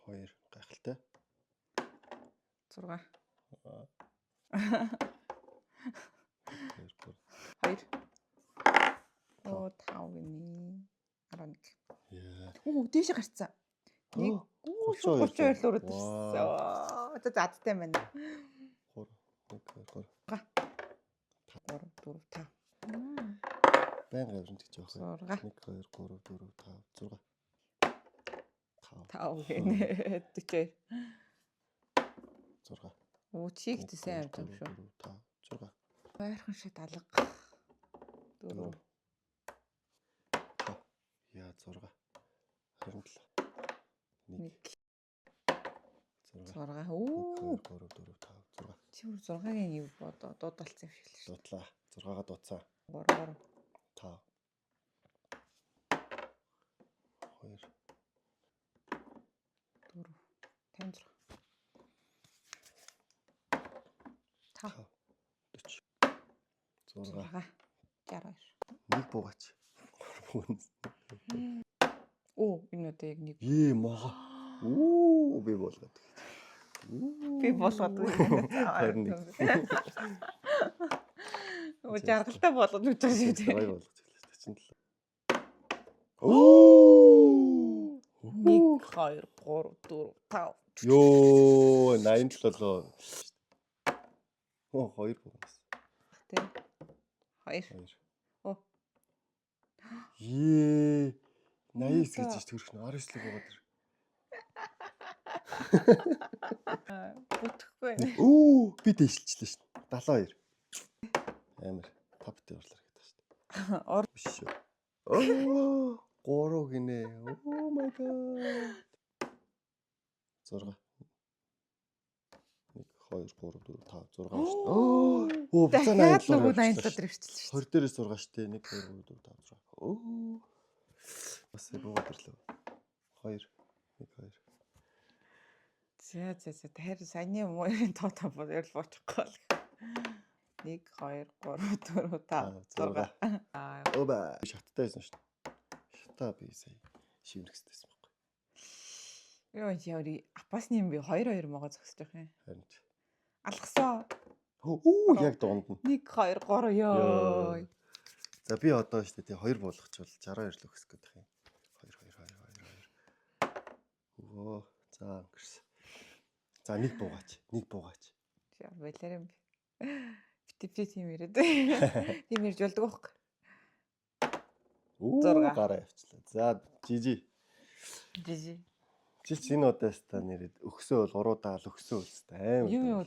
2 гайхалтай. 6 2 Оо 5 гинэ. 11. Яа. Оо дээш гарцсан. 1 32 л өрөөд ирсэн. За задтай байна. 3 1 2 3 4 5. Байн гаврын гэж явах. 6 1 2 3 4 5 6 5 гинэ. 42. 6 Оо чигт сайн авч юм шүү. 5 6 Байрхан шиг алга. 4 Яа 6 27 1 6 6 Оо 3 4 5 6 чи бүр 6-гийн юу бодоо дуудалцсан юм шиг л шүү. дутлаа 6-га дууцсан 3 5 2 4 56 5 40 6 62. нэг буугач. Оо энэ одоо яг нэг Мага. Оо би болгоод. би болгоод Харин нэг. Оо жаргалтай болгож үтэр шүү дээ. Гай болгож хэлээ чинь л. Оо 1 2 3 4 5 Ёо 87 болоо. Оо 2 буугаас. Тэ 2 Оо 89 гэж төрөх нь 19 л буугаад ир. бүтэхгүй. Би дэвшилчлээ шин. 72. Амар таптай орлоо гэдэг шүү дээ. Ор Биш шүү. Оо 3 гинэ. Oh my god. 6 1 2 3 4 5 6 Оо буцаа 80 80 нөгөө 80 дээр ирчихлээ шүү. 20 дээрээс 6 штэ 1 2 3 4 5 6 Оо бас буугаад ирлээ. 2 1 2 За харин саяны муугийн тоо бол ярил буучихгүй л. 1 2 3 4 5 6 Оба шаттай байсан шүү дээ. Шатаа би сая шивнэх гэжсэн байхгүй. Яа яри апасны юм би 2 могоо зогсож явах юм. Харин Алгасаа. Оо яг дуунд нь. 1 2 3 ёо. За би одоо шүү дээ 2 болгочихвол 62 л өгөх гээд байх юм. 2 Өө за өнгөрсөн. За нэг буугаач. За болоор юм би. Бити тийм ирээд. Тийм ирж болдог байхгүй. 6 гараа явчлаа. За жижи. Чи энэ удаас та нэрэд өгсөө бол 3 даал өгсөө бол аим. Юу.